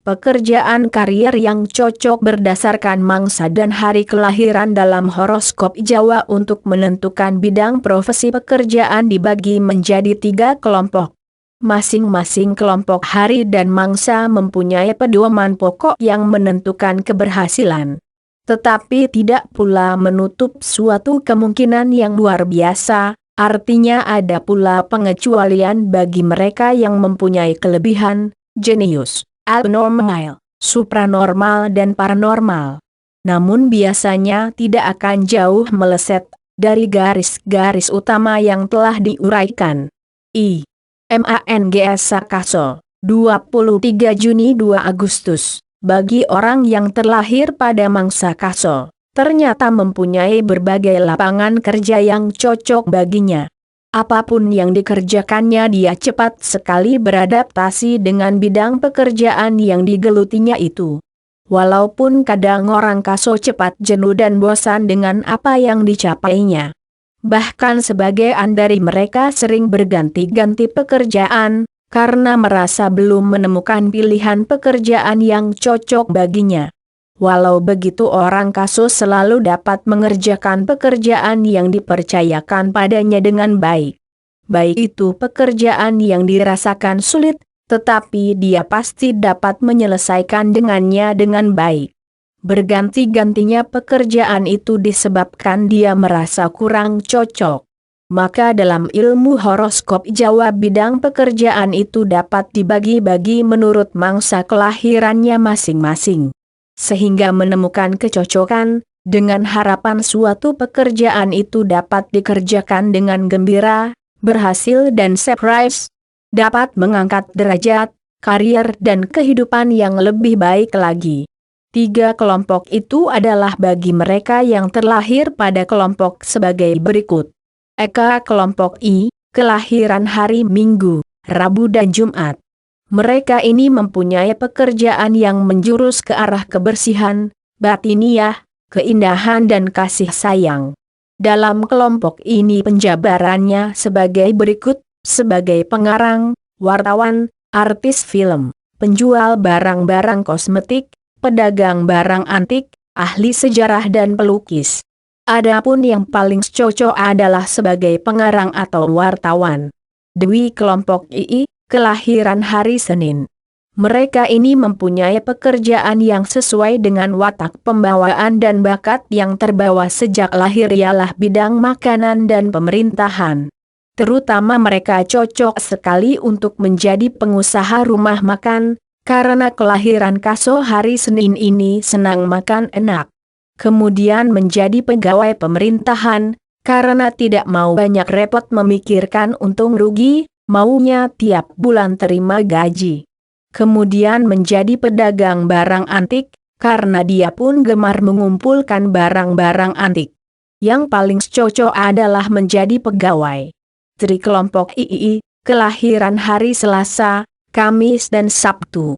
pekerjaan karier yang cocok berdasarkan mangsa dan hari kelahiran dalam horoskop Jawa. Untuk menentukan bidang profesi pekerjaan dibagi menjadi 3 kelompok. Masing-masing kelompok hari dan mangsa mempunyai pedoman pokok yang menentukan keberhasilan. Tetapi tidak pula menutup suatu kemungkinan yang luar biasa, artinya ada pula pengecualian bagi mereka yang mempunyai kelebihan, jenius, abnormal, supranormal dan paranormal. Namun biasanya tidak akan jauh meleset dari garis-garis utama yang telah diuraikan. Mangs Sakaso, 23 Juni 2 Agustus. Bagi orang yang terlahir pada mangsa Kaso, ternyata mempunyai berbagai lapangan kerja yang cocok baginya. Apapun yang dikerjakannya dia cepat sekali beradaptasi dengan bidang pekerjaan yang digelutinya itu. Walaupun kadang orang Kaso cepat jenuh dan bosan dengan apa yang dicapainya. Bahkan sebagian dari mereka sering berganti-ganti pekerjaan, karena merasa belum menemukan pilihan pekerjaan yang cocok baginya. Walau begitu orang Kaso selalu dapat mengerjakan pekerjaan yang dipercayakan padanya dengan baik. Baik itu pekerjaan yang dirasakan sulit, tetapi dia pasti dapat menyelesaikan dengannya dengan baik. Berganti-gantinya pekerjaan itu disebabkan dia merasa kurang cocok. Maka dalam ilmu horoskop Jawa bidang pekerjaan itu dapat dibagi-bagi menurut mangsa kelahirannya masing-masing. Sehingga menemukan kecocokan, dengan harapan suatu pekerjaan itu dapat dikerjakan dengan gembira, berhasil dan surprise, dapat mengangkat derajat, karier dan kehidupan yang lebih baik lagi. 3 kelompok itu adalah bagi mereka yang terlahir pada kelompok sebagai berikut. Eka kelompok I, kelahiran hari Minggu, Rabu dan Jumat. Mereka ini mempunyai pekerjaan yang menjurus ke arah kebersihan, batiniah, keindahan dan kasih sayang. Dalam kelompok ini penjabarannya sebagai berikut, sebagai pengarang, wartawan, artis film, penjual barang-barang kosmetik, pedagang barang antik, ahli sejarah dan pelukis. Adapun yang paling cocok adalah sebagai pengarang atau wartawan. Dwi kelompok II, kelahiran hari Senin. Mereka ini mempunyai pekerjaan yang sesuai dengan watak pembawaan dan bakat yang terbawa sejak lahir ialah bidang makanan dan pemerintahan. Terutama mereka cocok sekali untuk menjadi pengusaha rumah makan, karena kelahiran Kaso hari Senin ini senang makan enak. Kemudian menjadi pegawai pemerintahan, karena tidak mau banyak repot memikirkan untung rugi, maunya tiap bulan terima gaji. Kemudian menjadi pedagang barang antik, karena dia pun gemar mengumpulkan barang-barang antik. Yang paling cocok adalah menjadi pegawai. Tri kelompok II, kelahiran hari Selasa, Kamis dan Sabtu.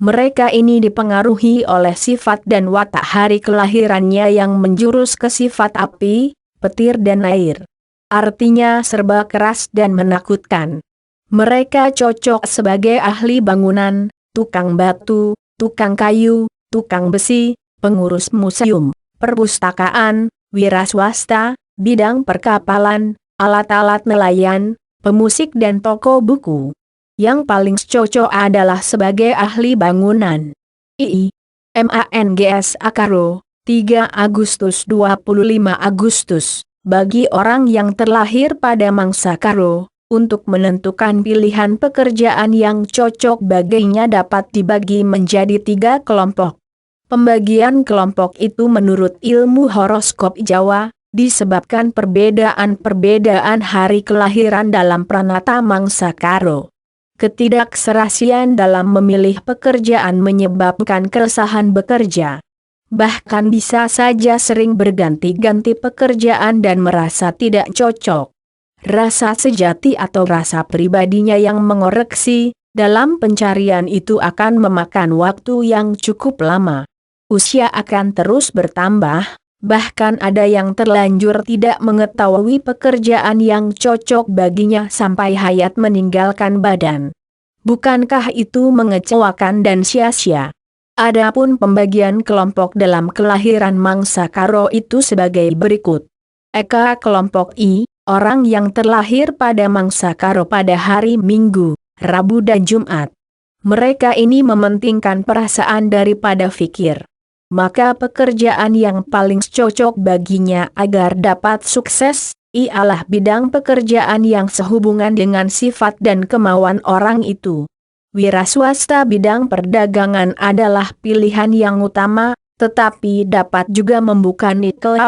Mereka ini dipengaruhi oleh sifat dan watak hari kelahirannya yang menjurus ke sifat api, petir dan air. Artinya serba keras dan menakutkan. Mereka cocok sebagai ahli bangunan, tukang batu, tukang kayu, tukang besi, pengurus museum, perpustakaan, wira swasta, bidang perkapalan, alat-alat nelayan, pemusik dan toko buku. Yang paling cocok adalah sebagai ahli bangunan. Mangs Akaro, 3 Agustus 25 Agustus. Bagi orang yang terlahir pada mangsa Karo, untuk menentukan pilihan pekerjaan yang cocok baginya dapat dibagi menjadi 3 kelompok. Pembagian kelompok itu menurut ilmu horoskop Jawa, disebabkan perbedaan-perbedaan hari kelahiran dalam pranata mangsa Karo. Ketidakserasian dalam memilih pekerjaan menyebabkan keresahan bekerja. Bahkan bisa saja sering berganti-ganti pekerjaan dan merasa tidak cocok. Rasa sejati atau rasa pribadinya yang mengoreksi, dalam pencarian itu akan memakan waktu yang cukup lama. Usia akan terus bertambah, bahkan ada yang terlanjur tidak mengetahui pekerjaan yang cocok baginya sampai hayat meninggalkan badan. Bukankah itu mengecewakan dan sia-sia? Adapun pembagian kelompok dalam kelahiran mangsa Karo itu sebagai berikut. Eka kelompok I, orang yang terlahir pada mangsa Karo pada hari Minggu, Rabu dan Jumat. Mereka ini mementingkan perasaan daripada fikir. Maka pekerjaan yang paling cocok baginya agar dapat sukses, ialah bidang pekerjaan yang sehubungan dengan sifat dan kemauan orang itu. Wira swasta bidang perdagangan adalah pilihan yang utama, tetapi dapat juga membuka nikel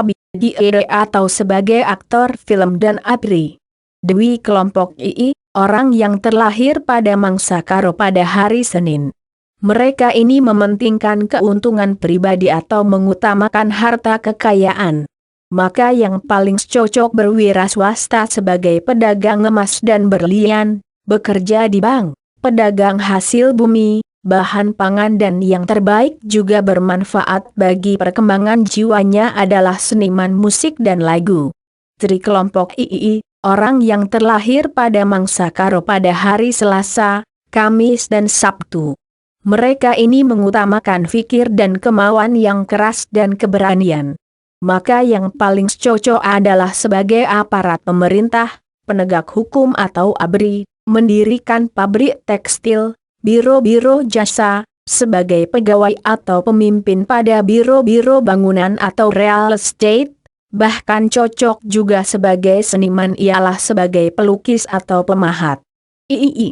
atau sebagai aktor film dan APRI. Dwi kelompok II, orang yang terlahir pada mangsa Karo pada hari Senin. Mereka ini mementingkan keuntungan pribadi atau mengutamakan harta kekayaan. Maka yang paling cocok berwira swasta sebagai pedagang emas dan berlian, bekerja di bank, pedagang hasil bumi, bahan pangan dan yang terbaik juga bermanfaat bagi perkembangan jiwanya adalah seniman musik dan lagu. Tri kelompok II, orang yang terlahir pada mangsa Karo pada hari Selasa, Kamis dan Sabtu. Mereka ini mengutamakan fikir dan kemauan yang keras dan keberanian. Maka yang paling cocok adalah sebagai aparat pemerintah, penegak hukum atau ABRI, mendirikan pabrik tekstil, biro-biro jasa, sebagai pegawai atau pemimpin pada biro-biro bangunan atau real estate, bahkan cocok juga sebagai seniman ialah sebagai pelukis atau pemahat. III.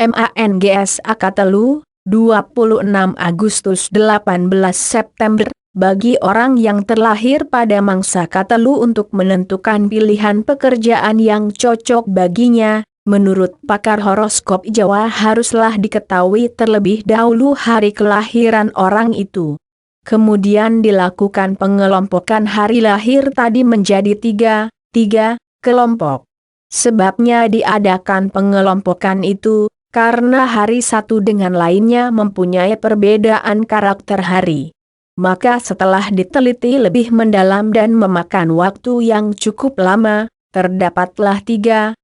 Manggs Akatelu, 26 Agustus 18 September. Bagi orang yang terlahir pada mangsa Katelu untuk menentukan pilihan pekerjaan yang cocok baginya, menurut pakar horoskop Jawa haruslah diketahui terlebih dahulu hari kelahiran orang itu. Kemudian dilakukan pengelompokan hari lahir tadi menjadi tiga kelompok. Sebabnya diadakan pengelompokan itu, karena hari satu dengan lainnya mempunyai perbedaan karakter hari. Maka setelah diteliti lebih mendalam dan memakan waktu yang cukup lama, terdapatlah tiga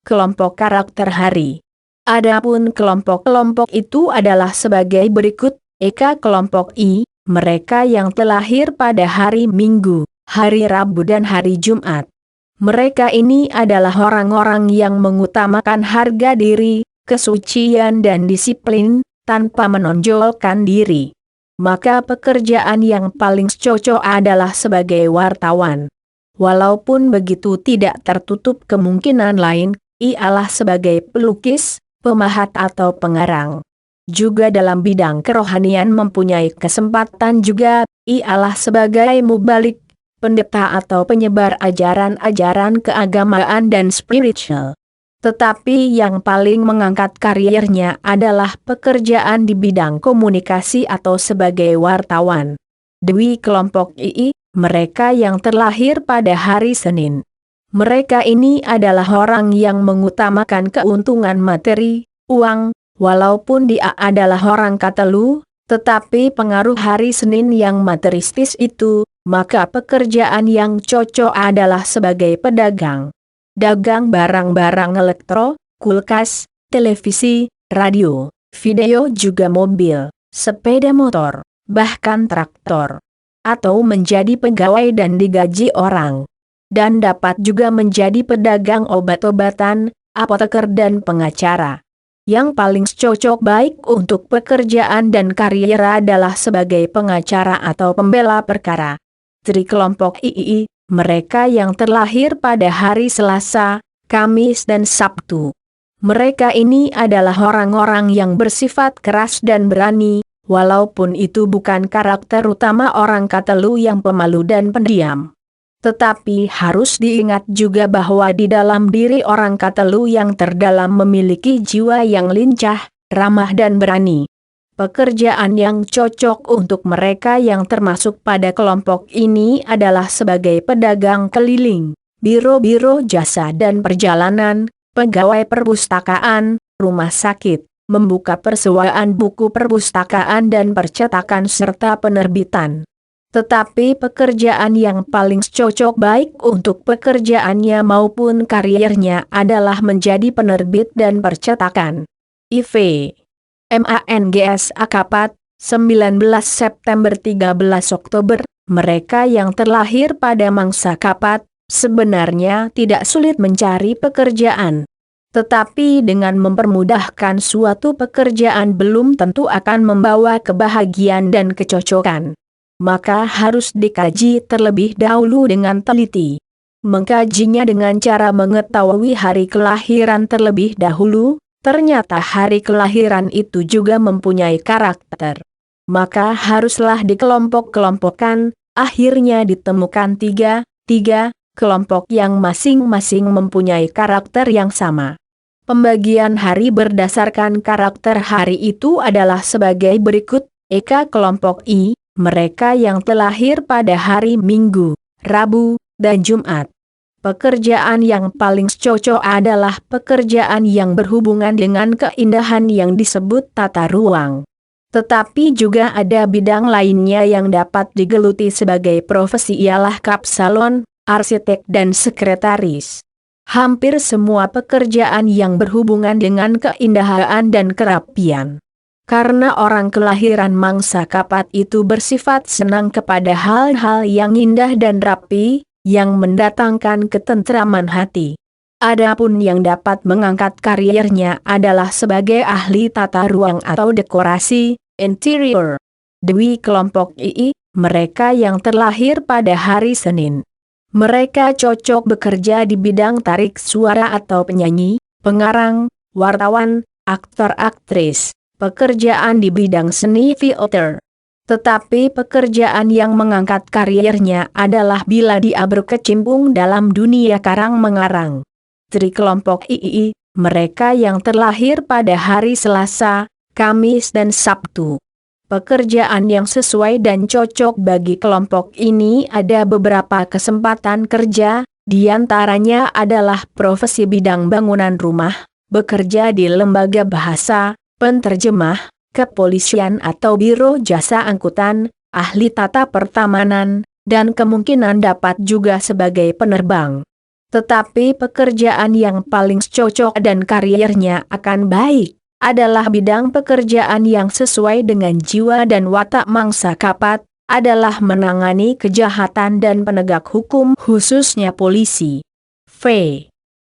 kelompok karakter hari. Adapun kelompok-kelompok itu adalah sebagai berikut. Eka kelompok I, mereka yang terlahir pada hari Minggu, hari Rabu dan hari Jumat. Mereka ini adalah orang-orang yang mengutamakan harga diri, kesucian dan disiplin, tanpa menonjolkan diri. Maka pekerjaan yang paling cocok adalah sebagai wartawan. Walaupun begitu tidak tertutup kemungkinan lain, ialah sebagai pelukis, pemahat atau pengarang. Juga dalam bidang kerohanian mempunyai kesempatan juga, ialah sebagai mubalik, pendeta atau penyebar ajaran-ajaran keagamaan dan spiritual. Tetapi yang paling mengangkat karirnya adalah pekerjaan di bidang komunikasi atau sebagai wartawan. Dwi kelompok II, mereka yang terlahir pada hari Senin. Mereka ini adalah orang yang mengutamakan keuntungan materi, uang, walaupun dia adalah orang Katelu, tetapi pengaruh hari Senin yang materistis itu, maka pekerjaan yang cocok adalah sebagai pedagang. Dagang barang-barang elektro, kulkas, televisi, radio, video juga mobil, sepeda motor, bahkan traktor. Atau menjadi pegawai dan digaji orang. Dan dapat juga menjadi pedagang obat-obatan, apoteker dan pengacara. Yang paling cocok baik untuk pekerjaan dan karir adalah sebagai pengacara atau pembela perkara. Tri kelompok II, mereka yang terlahir pada hari Selasa, Kamis dan Sabtu. Mereka ini adalah orang-orang yang bersifat keras dan berani, walaupun itu bukan karakter utama orang Katelu yang pemalu dan pendiam. Tetapi harus diingat juga bahwa di dalam diri orang Katelu yang terdalam memiliki jiwa yang lincah, ramah dan berani. Pekerjaan yang cocok untuk mereka yang termasuk pada kelompok ini adalah sebagai pedagang keliling, biro-biro jasa dan perjalanan, pegawai perpustakaan, rumah sakit, membuka persewaan buku perpustakaan dan percetakan serta penerbitan. Tetapi pekerjaan yang paling cocok baik untuk pekerjaannya maupun karirnya adalah menjadi penerbit dan percetakan. IV. MANGS Akapat, 19 September 13 Oktober, mereka yang terlahir pada mangsa kapat, sebenarnya tidak sulit mencari pekerjaan. Tetapi dengan mempermudahkan suatu pekerjaan belum tentu akan membawa kebahagiaan dan kecocokan. Maka harus dikaji terlebih dahulu dengan teliti. Mengkajinya dengan cara mengetahui hari kelahiran terlebih dahulu, ternyata hari kelahiran itu juga mempunyai karakter. Maka haruslah dikelompok-kelompokkan, akhirnya ditemukan tiga kelompok yang masing-masing mempunyai karakter yang sama. Pembagian hari berdasarkan karakter hari itu adalah sebagai berikut. Eka kelompok I, mereka yang terlahir pada hari Minggu, Rabu, dan Jumat. Pekerjaan yang paling cocok adalah pekerjaan yang berhubungan dengan keindahan yang disebut tata ruang. Tetapi juga ada bidang lainnya yang dapat digeluti sebagai profesi ialah kapsalon, arsitek dan sekretaris. Hampir semua pekerjaan yang berhubungan dengan keindahan dan kerapian. Karena orang kelahiran mangsa kapat itu bersifat senang kepada hal-hal yang indah dan rapi, yang mendatangkan ketentraman hati. Adapun yang dapat mengangkat karirnya adalah sebagai ahli tata ruang atau dekorasi, interior. Dwi kelompok II, mereka yang terlahir pada hari Senin. Mereka cocok bekerja di bidang tarik suara atau penyanyi, pengarang, wartawan, aktor-aktris, pekerjaan di bidang seni teater. Tetapi pekerjaan yang mengangkat karirnya adalah bila dia berkecimpung dalam dunia karang-mengarang. Tri kelompok II, mereka yang terlahir pada hari Selasa, Kamis dan Sabtu. Pekerjaan yang sesuai dan cocok bagi kelompok ini ada beberapa kesempatan kerja, diantaranya adalah profesi bidang bangunan rumah, bekerja di lembaga bahasa, penterjemah, kepolisian atau biro jasa angkutan, ahli tata pertamanan, dan kemungkinan dapat juga sebagai penerbang. Tetapi pekerjaan yang paling cocok dan karirnya akan baik adalah bidang pekerjaan yang sesuai dengan jiwa dan watak mangsa kapat, adalah menangani kejahatan dan penegak hukum khususnya polisi. V.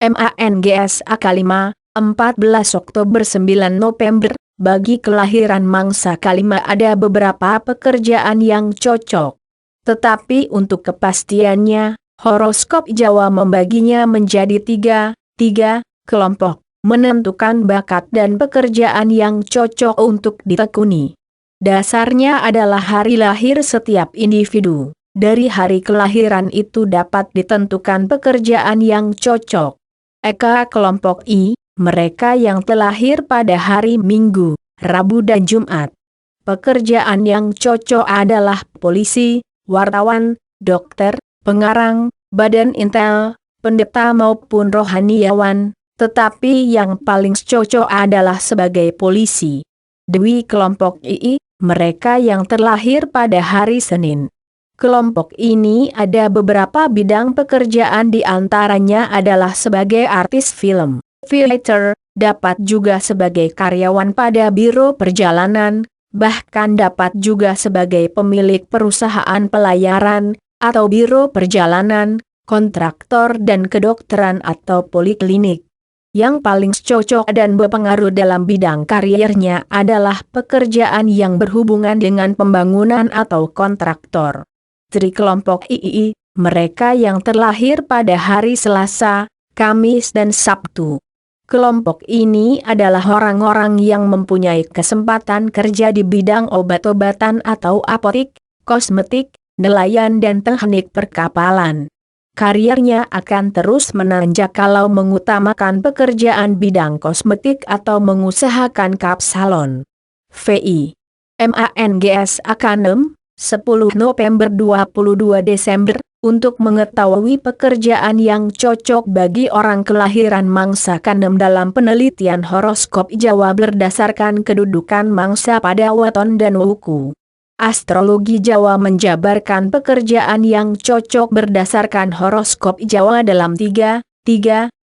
MANGS AK5, 14 Oktober 9 November. Bagi kelahiran mangsa kalima ada beberapa pekerjaan yang cocok. Tetapi untuk kepastiannya, horoskop Jawa membaginya menjadi tiga kelompok, menentukan bakat dan pekerjaan yang cocok untuk ditekuni. Dasarnya adalah hari lahir setiap individu. Dari hari kelahiran itu dapat ditentukan pekerjaan yang cocok. Eka kelompok I, mereka yang terlahir pada hari Minggu, Rabu dan Jumat. Pekerjaan yang cocok adalah polisi, wartawan, dokter, pengarang, badan intel, pendeta maupun rohaniawan, tetapi yang paling cocok adalah sebagai polisi. Dwi kelompok II, mereka yang terlahir pada hari Senin. Kelompok ini ada beberapa bidang pekerjaan, di antaranya adalah sebagai artis film, theater, dapat juga sebagai karyawan pada biro perjalanan, bahkan dapat juga sebagai pemilik perusahaan pelayaran, atau biro perjalanan, kontraktor dan kedokteran atau poliklinik. Yang paling cocok dan berpengaruh dalam bidang karirnya adalah pekerjaan yang berhubungan dengan pembangunan atau kontraktor. Tri kelompok II, mereka yang terlahir pada hari Selasa, Kamis dan Sabtu. Kelompok ini adalah orang-orang yang mempunyai kesempatan kerja di bidang obat-obatan atau apotik, kosmetik, nelayan dan teknik perkapalan. Karirnya akan terus menanjak kalau mengutamakan pekerjaan bidang kosmetik atau mengusahakan kapsalon. VI. MANGS AK6, 10 November 22 Desember, untuk mengetahui pekerjaan yang cocok bagi orang kelahiran mangsa Kanem dalam penelitian horoskop Jawa berdasarkan kedudukan mangsa pada weton dan wuku. Astrologi Jawa menjabarkan pekerjaan yang cocok berdasarkan horoskop Jawa dalam tiga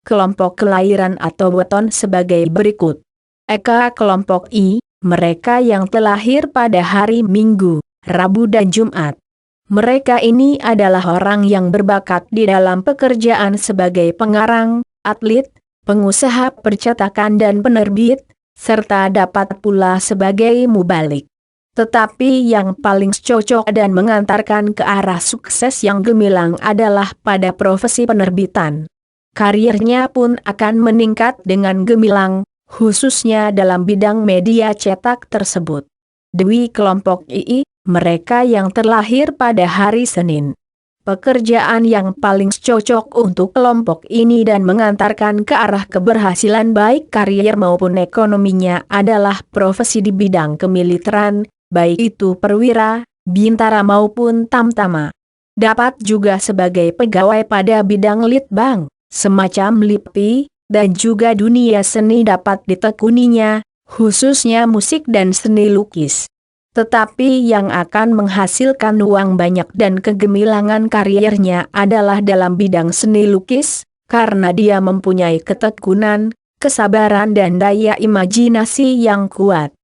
kelompok kelahiran atau weton sebagai berikut. Eka kelompok I, mereka yang terlahir pada hari Minggu, Rabu dan Jumat. Mereka ini adalah orang yang berbakat di dalam pekerjaan sebagai pengarang, atlet, pengusaha percetakan dan penerbit, serta dapat pula sebagai mubalik. Tetapi yang paling cocok dan mengantarkan ke arah sukses yang gemilang adalah pada profesi penerbitan. Karirnya pun akan meningkat dengan gemilang, khususnya dalam bidang media cetak tersebut. Dwi kelompok II, mereka yang terlahir pada hari Senin. Pekerjaan yang paling cocok untuk kelompok ini dan mengantarkan ke arah keberhasilan baik karier maupun ekonominya adalah profesi di bidang kemiliteran, baik itu perwira, bintara maupun tamtama. Dapat juga sebagai pegawai pada bidang litbang, semacam LIPI, dan juga dunia seni dapat ditekuninya, khususnya musik dan seni lukis. Tetapi yang akan menghasilkan uang banyak dan kegemilangan karirnya adalah dalam bidang seni lukis, karena dia mempunyai ketekunan, kesabaran dan daya imajinasi yang kuat.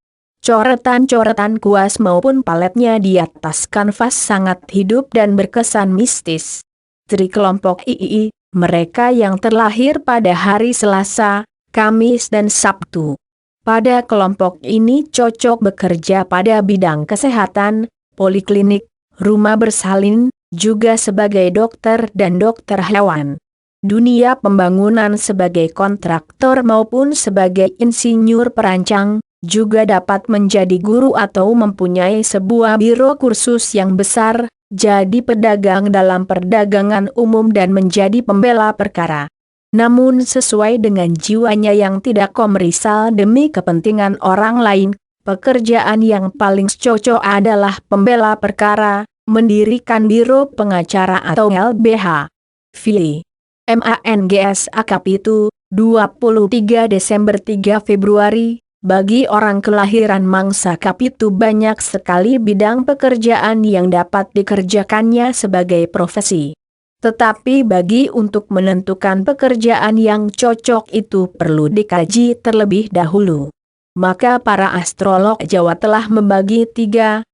Coretan-coretan kuas maupun paletnya di atas kanvas sangat hidup dan berkesan mistis. Tri kelompok II, mereka yang terlahir pada hari Selasa, Kamis dan Sabtu. Pada kelompok ini cocok bekerja pada bidang kesehatan, poliklinik, rumah bersalin, juga sebagai dokter dan dokter hewan. Dunia pembangunan sebagai kontraktor maupun sebagai insinyur perancang, juga dapat menjadi guru atau mempunyai sebuah biro kursus yang besar, jadi pedagang dalam perdagangan umum dan menjadi pembela perkara. Namun sesuai dengan jiwanya yang tidak komersial demi kepentingan orang lain, pekerjaan yang paling cocok adalah pembela perkara, mendirikan biro pengacara atau LBH. Fili. Manggs Akapitu, 23 Desember 3 Februari. Bagi orang kelahiran Mangsa Kapitu banyak sekali bidang pekerjaan yang dapat dikerjakannya sebagai profesi. Tetapi bagi untuk menentukan pekerjaan yang cocok itu perlu dikaji terlebih dahulu. Maka para astrolog Jawa telah membagi tiga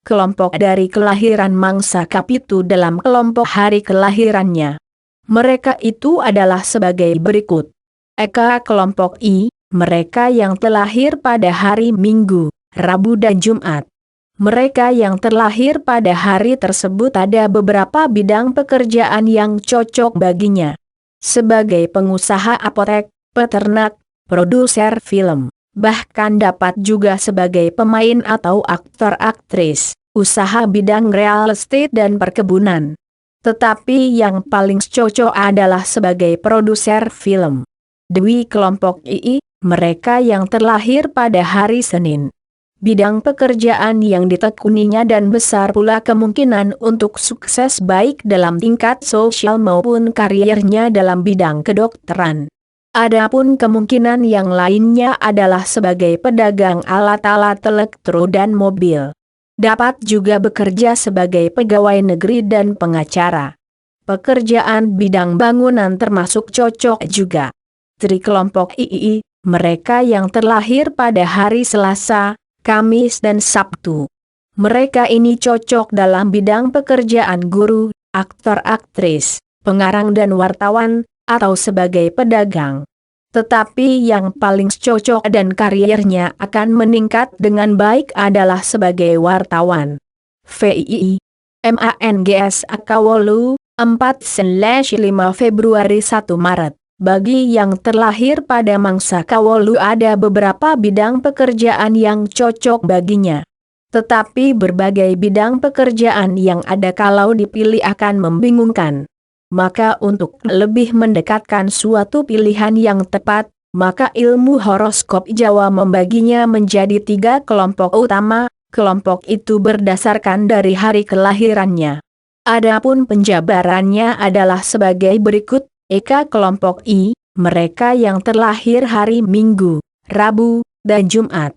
kelompok dari kelahiran Mangsa Kapitu dalam kelompok hari kelahirannya. Mereka itu adalah sebagai berikut. Eka kelompok I, mereka yang terlahir pada hari Minggu, Rabu dan Jumat. Mereka yang terlahir pada hari tersebut ada beberapa bidang pekerjaan yang cocok baginya. Sebagai pengusaha apotek, peternak, produser film, bahkan dapat juga sebagai pemain atau aktor-aktris, usaha bidang real estate dan perkebunan. Tetapi yang paling cocok adalah sebagai produser film. Dwi kelompok II, mereka yang terlahir pada hari Senin. Bidang pekerjaan yang ditekuninya dan besar pula kemungkinan untuk sukses baik dalam tingkat sosial maupun karirnya dalam bidang kedokteran. Adapun kemungkinan yang lainnya adalah sebagai pedagang alat-alat elektro dan mobil. Dapat juga bekerja sebagai pegawai negeri dan pengacara. Pekerjaan bidang bangunan termasuk cocok juga. Tri kelompok II, mereka yang terlahir pada hari Selasa, Kamis dan Sabtu. Mereka ini cocok dalam bidang pekerjaan guru, aktor-aktris, pengarang dan wartawan, atau sebagai pedagang. Tetapi yang paling cocok dan karirnya akan meningkat dengan baik adalah sebagai wartawan. VII. Manggs Akawolu, 4/5 Februari 1 Maret. Bagi yang terlahir pada Mangsa Kawolu ada beberapa bidang pekerjaan yang cocok baginya. Tetapi berbagai bidang pekerjaan yang ada kalau dipilih akan membingungkan. Maka untuk lebih mendekatkan suatu pilihan yang tepat, maka ilmu horoskop Jawa membaginya menjadi 3 kelompok utama. Kelompok itu berdasarkan dari hari kelahirannya. Adapun penjabarannya adalah sebagai berikut. Eka kelompok I, mereka yang terlahir hari Minggu, Rabu, dan Jumat.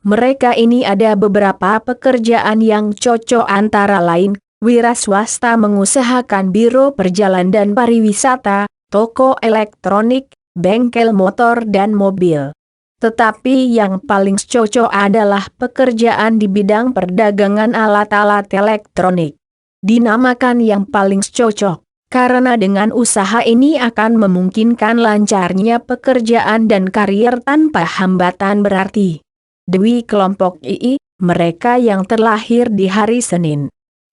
Mereka ini ada beberapa pekerjaan yang cocok antara lain, wira swasta mengusahakan biro perjalanan dan pariwisata, toko elektronik, bengkel motor dan mobil. Tetapi yang paling cocok adalah pekerjaan di bidang perdagangan alat-alat elektronik. Dinamakan yang paling cocok, karena dengan usaha ini akan memungkinkan lancarnya pekerjaan dan karier tanpa hambatan berarti. Dewi kelompok II, mereka yang terlahir di hari Senin.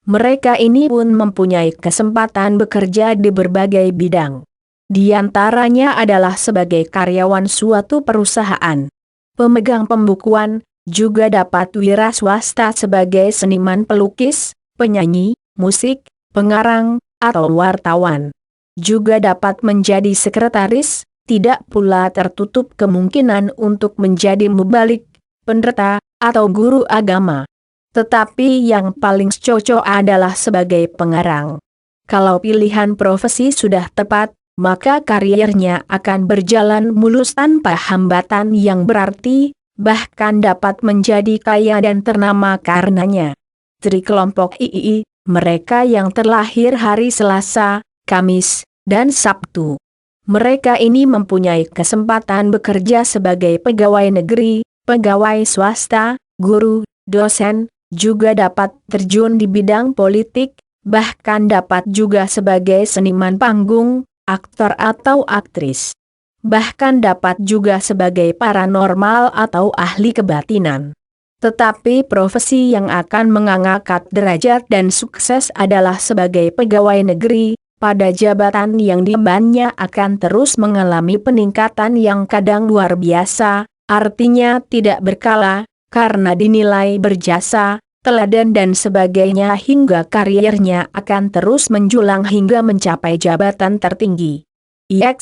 Mereka ini pun mempunyai kesempatan bekerja di berbagai bidang. Di antaranya adalah sebagai karyawan suatu perusahaan, pemegang pembukuan, juga dapat wira swasta sebagai seniman pelukis, penyanyi, musik, pengarang, atau wartawan. Juga dapat menjadi sekretaris, tidak pula tertutup kemungkinan untuk menjadi mubalik, pendeta, atau guru agama. Tetapi yang paling cocok adalah sebagai pengarang. Kalau pilihan profesi sudah tepat, maka karirnya akan berjalan mulus tanpa hambatan yang berarti, bahkan dapat menjadi kaya dan ternama karenanya. Tri kelompok II, mereka yang terlahir hari Selasa, Kamis, dan Sabtu. Mereka ini mempunyai kesempatan bekerja sebagai pegawai negeri, pegawai swasta, guru, dosen, juga dapat terjun di bidang politik, bahkan dapat juga sebagai seniman panggung, aktor atau aktris. Bahkan dapat juga sebagai paranormal atau ahli kebatinan. Tetapi profesi yang akan mengangkat derajat dan sukses adalah sebagai pegawai negeri, pada jabatan yang diembannya akan terus mengalami peningkatan yang kadang luar biasa, artinya tidak berkala, karena dinilai berjasa, teladan dan sebagainya hingga karirnya akan terus menjulang hingga mencapai jabatan tertinggi. IX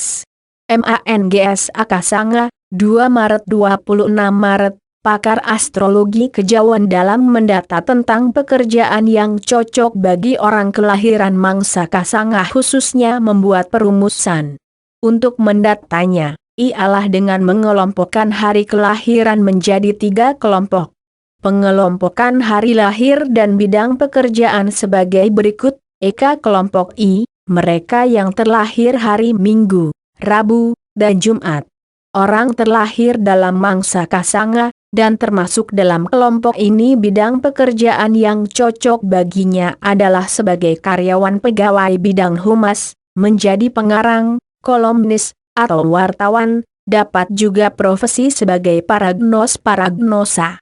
MANGS Akasanga, 2 Maret 26 Maret, pakar astrologi kejauhan dalam mendata tentang pekerjaan yang cocok bagi orang kelahiran Mangsa Kasanga khususnya membuat perumusan. Untuk mendatanya, ialah dengan mengelompokkan hari kelahiran menjadi 3 kelompok. Pengelompokan hari lahir dan bidang pekerjaan sebagai berikut. Eka kelompok I, mereka yang terlahir hari Minggu, Rabu, dan Jumat. Orang terlahir dalam Mangsa Kasanga, dan termasuk dalam kelompok ini bidang pekerjaan yang cocok baginya adalah sebagai karyawan pegawai bidang humas, menjadi pengarang, kolumnis, atau wartawan, dapat juga profesi sebagai paragnosa.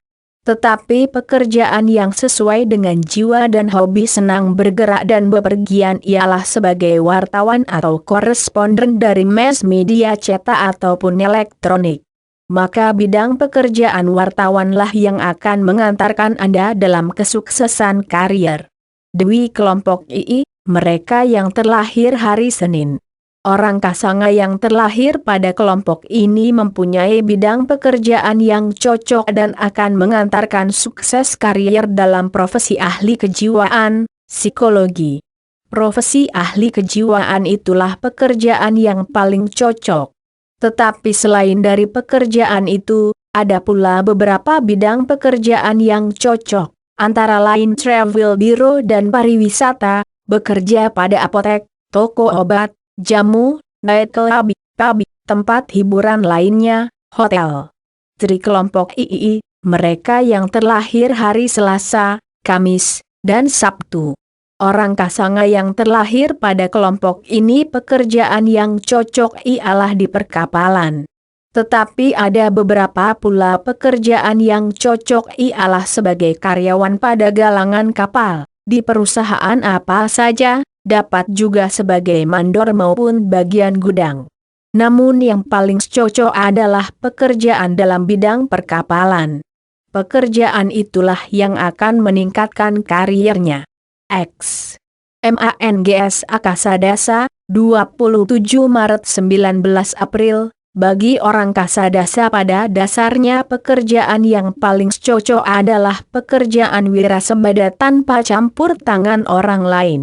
Tetapi pekerjaan yang sesuai dengan jiwa dan hobi senang bergerak dan bepergian ialah sebagai wartawan atau koresponden dari mass media cetak ataupun elektronik. Maka bidang pekerjaan wartawanlah yang akan mengantarkan Anda dalam kesuksesan karier. Dewi kelompok II, mereka yang terlahir hari Senin. Orang Kasanga yang terlahir pada kelompok ini mempunyai bidang pekerjaan yang cocok dan akan mengantarkan sukses karier dalam profesi ahli kejiwaan, psikologi. Profesi ahli kejiwaan itulah pekerjaan yang paling cocok. Tetapi selain dari pekerjaan itu, ada pula beberapa bidang pekerjaan yang cocok, antara lain travel bureau dan pariwisata, bekerja pada apotek, toko obat, jamu, night club, pub, tempat hiburan lainnya, hotel. Tri kelompok II, mereka yang terlahir hari Selasa, Kamis, dan Sabtu. Orang Kasanga yang terlahir pada kelompok ini pekerjaan yang cocok ialah di perkapalan. Tetapi ada beberapa pula pekerjaan yang cocok ialah sebagai karyawan pada galangan kapal, di perusahaan apa saja, dapat juga sebagai mandor maupun bagian gudang. Namun yang paling cocok adalah pekerjaan dalam bidang perkapalan. Pekerjaan itulah yang akan meningkatkan karirnya. X MANGS Akasadasa, 27 Maret 19 April. Bagi orang Kasadasa pada dasarnya pekerjaan yang paling cocok adalah pekerjaan wirasembada tanpa campur tangan orang lain.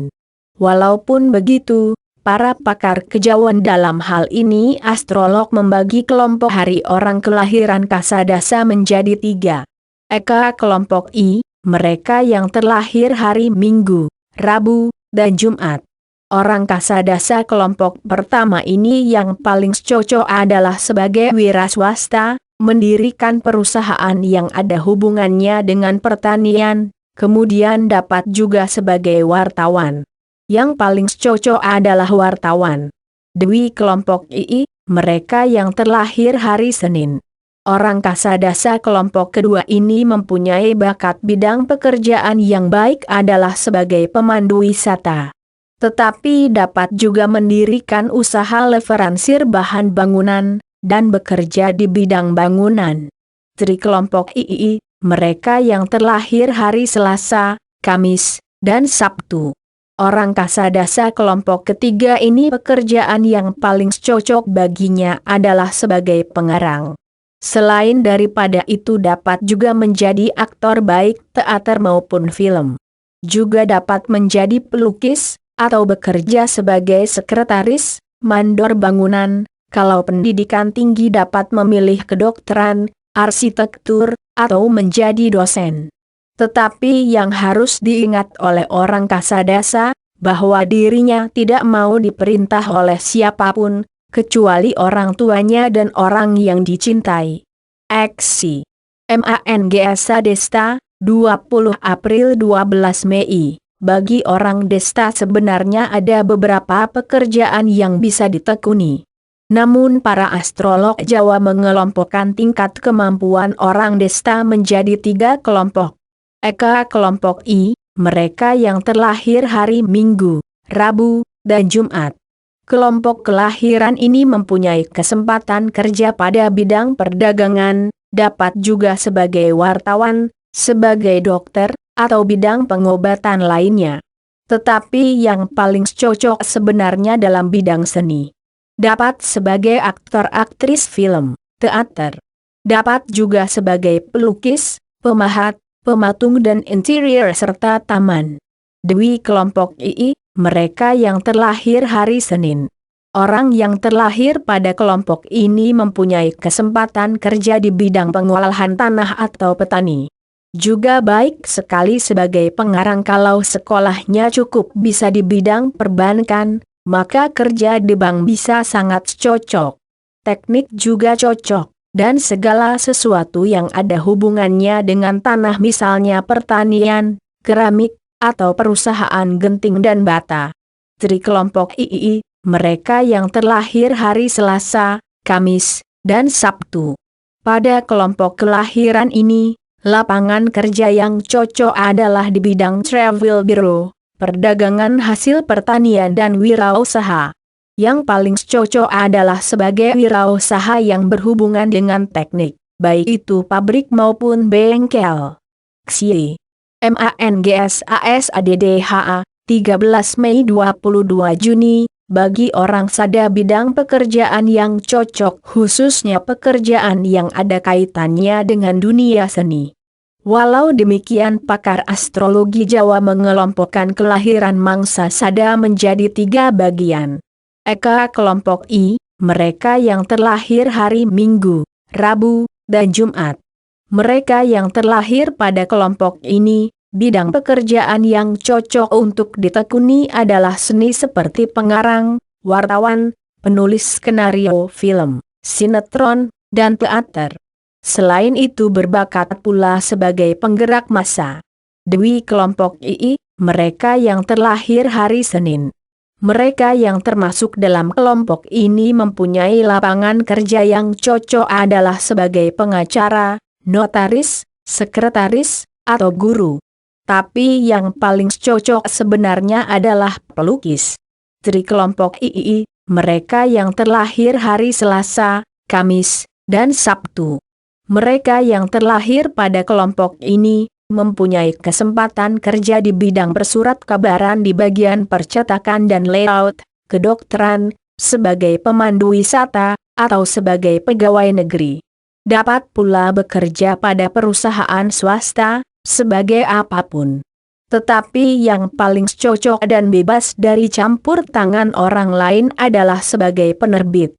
Walaupun begitu, para pakar kejauhan dalam hal ini astrolog membagi kelompok hari orang kelahiran Kasadasa menjadi 3. Eka kelompok I, mereka yang terlahir hari Minggu, Rabu, dan Jumat. Orang Kasadasa kelompok pertama ini yang paling cocok adalah sebagai wira swasta, mendirikan perusahaan yang ada hubungannya dengan pertanian, kemudian dapat juga sebagai wartawan. Yang paling cocok adalah wartawan. Dwi kelompok II, mereka yang terlahir hari Senin. Orang kasadasa kelompok kedua ini mempunyai bakat bidang pekerjaan yang baik adalah sebagai pemandu wisata. Tetapi dapat juga mendirikan usaha leveransir bahan bangunan, dan bekerja di bidang bangunan. Tri kelompok II, mereka yang terlahir hari Selasa, Kamis, dan Sabtu. Orang kasadasa kelompok ketiga ini pekerjaan yang paling cocok baginya adalah sebagai pengarang. Selain daripada itu dapat juga menjadi aktor baik teater maupun film. Juga dapat menjadi pelukis, atau bekerja sebagai sekretaris, mandor bangunan. Kalau pendidikan tinggi dapat memilih kedokteran, arsitektur, atau menjadi dosen. Tetapi yang harus diingat oleh orang kasadasa, bahwa dirinya tidak mau diperintah oleh siapapun, kecuali orang tuanya dan orang yang dicintai. Aksi Mangsa Desta, 20 April 12 Mei. Bagi orang Desta sebenarnya ada beberapa pekerjaan yang bisa ditekuni. Namun para astrolog Jawa mengelompokkan tingkat kemampuan orang Desta menjadi 3 kelompok. Eka kelompok I, mereka yang terlahir hari Minggu, Rabu, dan Jumat. Kelompok kelahiran ini mempunyai kesempatan kerja pada bidang perdagangan, dapat juga sebagai wartawan, sebagai dokter, atau bidang pengobatan lainnya. Tetapi yang paling cocok sebenarnya dalam bidang seni. Dapat sebagai aktor-aktris film, teater. Dapat juga sebagai pelukis, pemahat, pematung dan interior serta taman. Dwi kelompok II, mereka yang terlahir hari Senin. Orang yang terlahir pada kelompok ini mempunyai kesempatan kerja di bidang pengolahan tanah atau petani. Juga baik sekali sebagai pengarang kalau sekolahnya cukup bisa di bidang perbankan, maka kerja di bank bisa sangat cocok. Teknik juga cocok, dan segala sesuatu yang ada hubungannya dengan tanah misalnya pertanian, keramik, atau perusahaan genting dan bata. Tri kelompok II, mereka yang terlahir hari Selasa, Kamis, dan Sabtu. Pada kelompok kelahiran ini, lapangan kerja yang cocok adalah di bidang travel bureau, perdagangan hasil pertanian dan wirausaha. Yang paling cocok adalah sebagai wirausaha yang berhubungan dengan teknik, baik itu pabrik maupun bengkel. Xie. Mangsaddha, 13 Mei 22 Juni, bagi orang sada bidang pekerjaan yang cocok khususnya pekerjaan yang ada kaitannya dengan dunia seni. Walau demikian pakar astrologi Jawa mengelompokkan kelahiran mangsa sada menjadi 3 bagian. Eka kelompok I, mereka yang terlahir hari Minggu, Rabu, dan Jumat. Mereka yang terlahir pada kelompok ini, bidang pekerjaan yang cocok untuk ditekuni adalah seni seperti pengarang, wartawan, penulis skenario film, sinetron, dan teater. Selain itu berbakat pula sebagai penggerak massa. Dwi kelompok II, mereka yang terlahir hari Senin. Mereka yang termasuk dalam kelompok ini mempunyai lapangan kerja yang cocok adalah sebagai pengacara, notaris, sekretaris, atau guru. Tapi yang paling cocok sebenarnya adalah pelukis. Tri kelompok II, mereka yang terlahir hari Selasa, Kamis, dan Sabtu. Mereka yang terlahir pada kelompok ini mempunyai kesempatan kerja di bidang bersurat kabaran di bagian percetakan dan layout, kedokteran, sebagai pemandu wisata, atau sebagai pegawai negeri. Dapat pula bekerja pada perusahaan swasta, sebagai apapun. Tetapi yang paling cocok dan bebas dari campur tangan orang lain adalah sebagai penerbit.